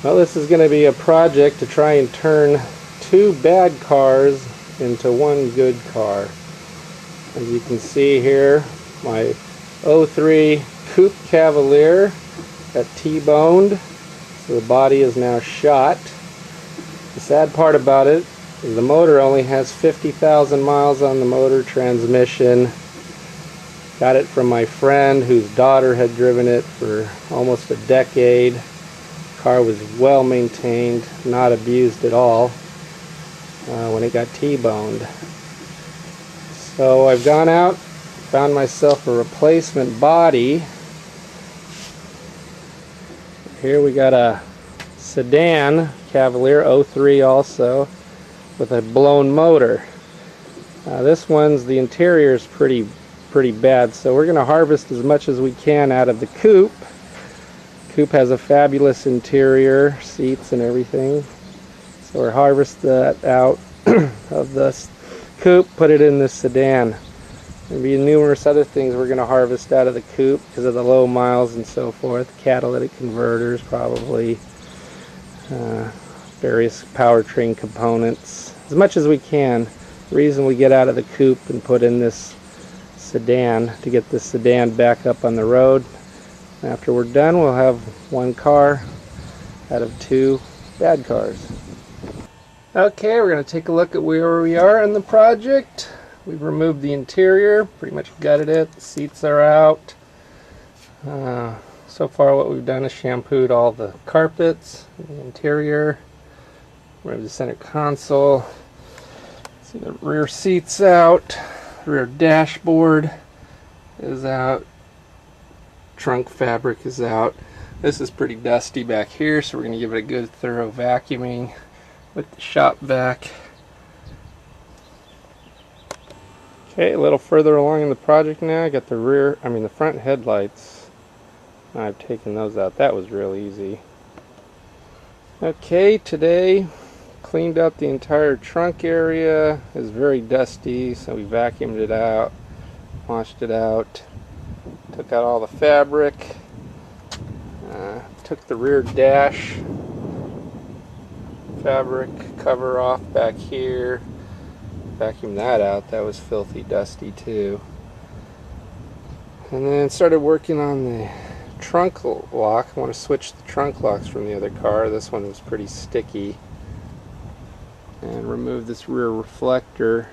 Well, this is going to be a project to try and turn two bad cars into one good car. As you can see here, my '03 Coupe Cavalier got T-boned, so the body is now shot. The sad part about it is the motor only has 50,000 miles on the motor transmission. Got it from my friend whose daughter had driven it for almost a decade. Car was well maintained, not abused at all when it got T-boned. So I've gone out, found myself a replacement body. Here we got a sedan Cavalier '03 also with a blown motor. This one's, the interior is pretty bad, so we're going to harvest as much as we can out of the coupe. Coupe has a fabulous interior, seats and everything. So we'll harvest that out of the coupe, put it in this sedan. There'll be numerous other things we're going to harvest out of the coupe because of the low miles and so forth. Catalytic converters probably, various powertrain components. As much as we can. The reason we get out of the coupe and put in this sedan, to get this sedan back up on the road. After we're done, we'll have one car out of two bad cars. Okay, we're going to take a look at where we are in the project. We've removed the interior, pretty much gutted it. The seats are out. So far what we've done is shampooed all the carpets, the interior, removed the center console. See, the rear seats out, rear dashboard is out. Trunk fabric is out. This is pretty dusty back here, so we're going to give it a good thorough vacuuming with the shop vac. Okay, a little further along in the project now. I got the front headlights. I've taken those out. That was real easy. Okay, today cleaned out the entire trunk area. It's very dusty, so we vacuumed it out, washed it out. Took out all the fabric, took the rear dash fabric cover off back here, vacuumed that out. That was filthy dusty too. And then started working on the trunk lock. I want to switch the trunk locks from the other car. This one was pretty sticky. And remove this rear reflector.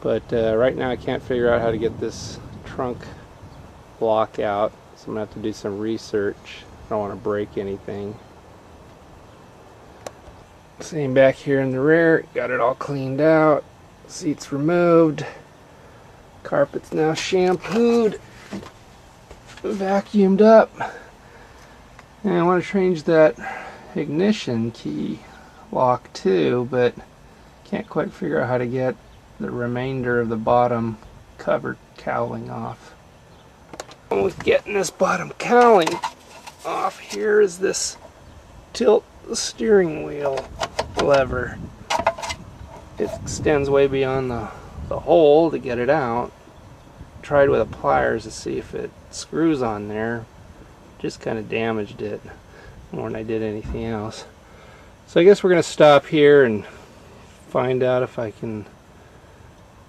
But right now I can't figure out how to get this trunk lock out, so I'm going to have to do some research. I don't want to break anything. Same back here in the rear, got it all cleaned out, seats removed, carpet's now shampooed, vacuumed up, and I want to change that ignition key lock too, but can't quite figure out how to get the remainder of the bottom cover cowling off. With getting this bottom cowling off, here is this tilt steering wheel lever. It extends way beyond the hole to get it out. Tried with a pliers to see if it screws on there. Just kind of damaged it more than I did anything else. So I guess we're going to stop here and find out if I can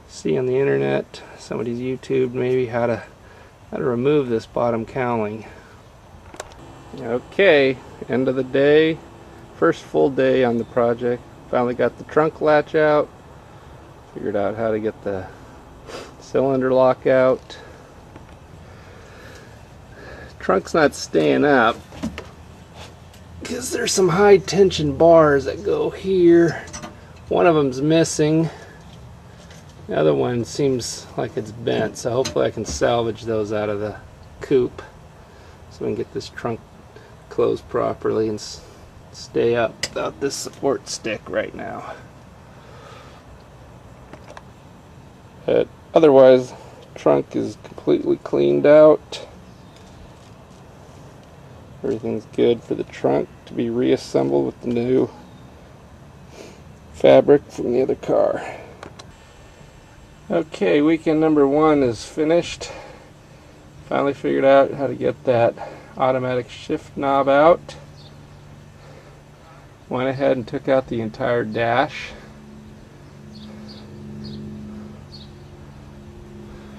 see on the internet, somebody's YouTube maybe, how to remove this bottom cowling. Okay, end of the day, first full day on the project. Finally got the trunk latch out, figured out how to get the cylinder lock out. Trunk's not staying up because there's some high tension bars that go here. One of them's missing. The other one seems like it's bent, so hopefully I can salvage those out of the coupe so we can get this trunk closed properly and stay up without this support stick right now. But otherwise, the trunk is completely cleaned out. Everything's good for the trunk to be reassembled with the new fabric from the other car. Okay, weekend number 1 is finished. Finally figured out how to get that automatic shift knob out. Went ahead and took out the entire dash.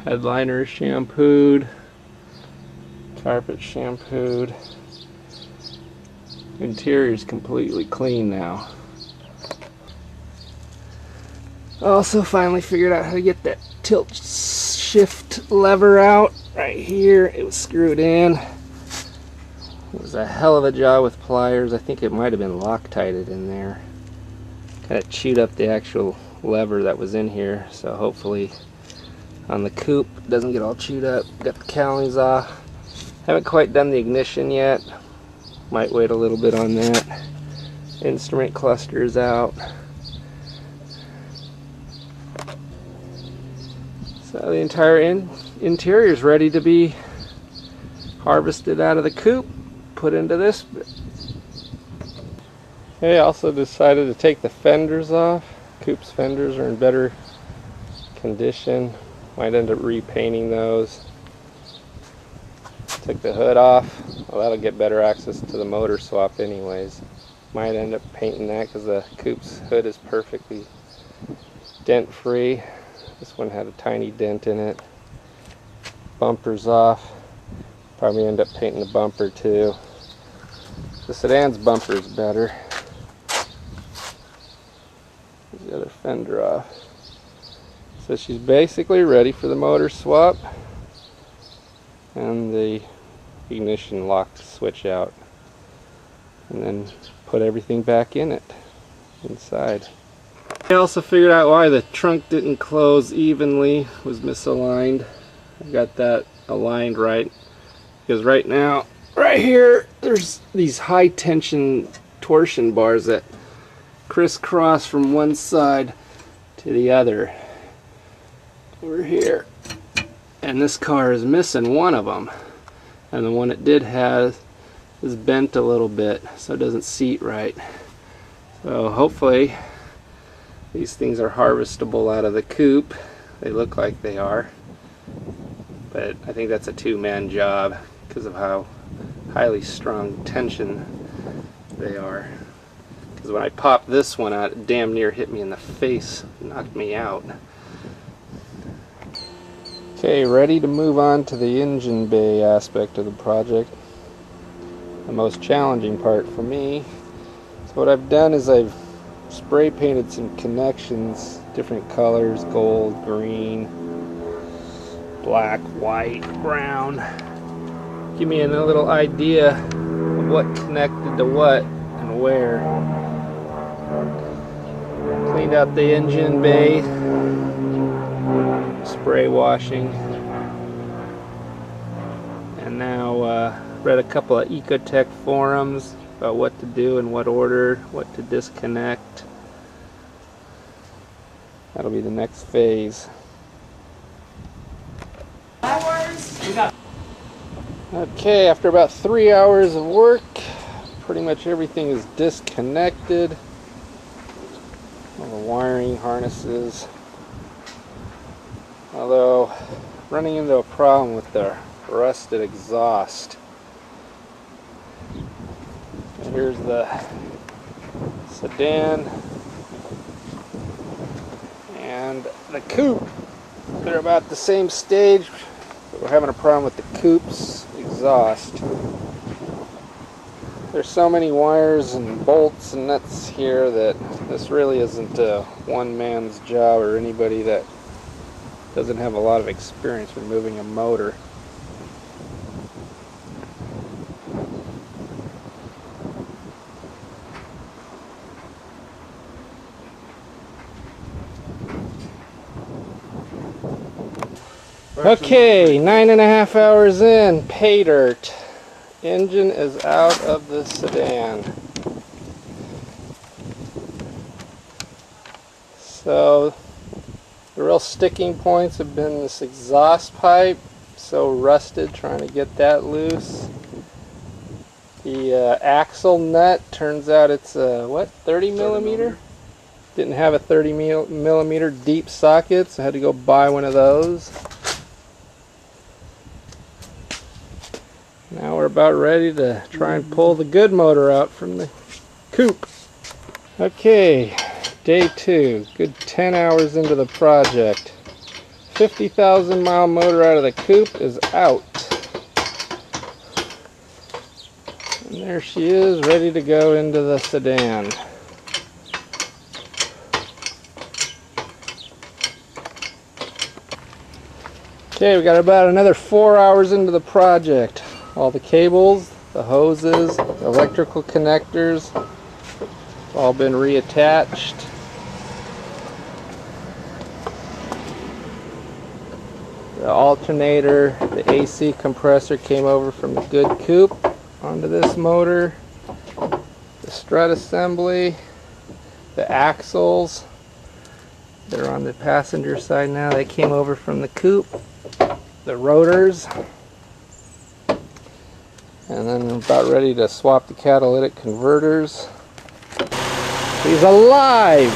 Headliner is shampooed. Carpet shampooed. Interior is completely clean now. Also finally figured out how to get that tilt shift lever out right here. It was screwed in. It was a hell of a job with pliers. I think it might have been Loctited in there. Kind of chewed up the actual lever that was in here, so hopefully on the coupe it doesn't get all chewed up. Got the cowlings off. Haven't quite done the ignition yet. Might wait a little bit on that. Instrument clusters out. So the entire interior is ready to be harvested out of the coupe, put into this bit. Okay, I also decided to take the fenders off. Coupe's fenders are in better condition. Might end up repainting those. Took the hood off. Well, that'll get better access to the motor swap anyways. Might end up painting that because the coupe's hood is perfectly dent free. This one had a tiny dent in it. Bumper's off. Probably end up painting the bumper too. The sedan's bumper is better. There's the other fender off. So she's basically ready for the motor swap and the ignition lock to switch out, and then put everything back in it inside. I also figured out why the trunk didn't close evenly, was misaligned. I got that aligned right, because right now, right here, there's these high tension torsion bars that crisscross from one side to the other over here, and this car is missing one of them, and the one it did have is bent a little bit, so it doesn't seat right. So hopefully these things are harvestable out of the coupe. They look like they are, but I think that's a two-man job because of how highly strong tension they are. Because when I popped this one out, it damn near hit me in the face, knocked me out. Okay, ready to move on to the engine bay aspect of the project. The most challenging part for me. So what I've done is I've spray painted some connections, different colors, gold, green, black, white, brown. Give me a little idea of what connected to what and where. Cleaned out the engine bay, spray washing, and now read a couple of Ecotech forums about what to do in what order, what to disconnect. That'll be the next phase. Okay, after about 3 hours of work, pretty much everything is disconnected. All the wiring harnesses. Although, running into a problem with the rusted exhaust. And here's the sedan and the coupe. They're about the same stage, but we're having a problem with the coupe's exhaust. There's so many wires and bolts and nuts here that this really isn't a one man's job or anybody that doesn't have a lot of experience with moving a motor. Okay, 9.5 hours in, pay dirt. Engine is out of the sedan. So the real sticking points have been this exhaust pipe, so rusted, trying to get that loose. The axle nut, turns out it's a, what, 30 millimeter? Didn't have a 30 millimeter deep socket, so I had to go buy one of those. Now we're about ready to try and pull the good motor out from the coupe. Okay, day 2, good 10 hours into the project. 50,000 mile motor out of the coupe is out. And there she is, ready to go into the sedan. Okay, we got about another 4 hours into the project. All the cables, the hoses, the electrical connectors, all been reattached. The alternator, the AC compressor came over from the good coupe onto this motor. The strut assembly, the axles, they're on the passenger side now. They came over from the coupe. The rotors. And then I'm about ready to swap the catalytic converters. He's alive!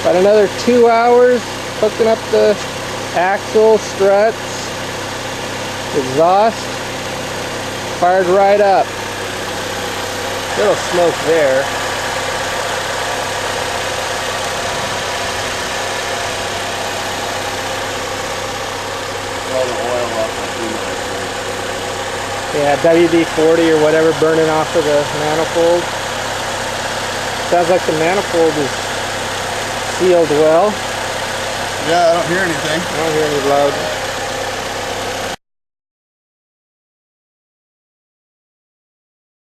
About another 2 hours hooking up the axle, struts, exhaust. Fired right up. Little smoke there. All the oil off the Yeah, WD-40 or whatever burning off of the manifold. Sounds like the manifold is sealed well. Yeah, I don't hear anything. I don't hear any loud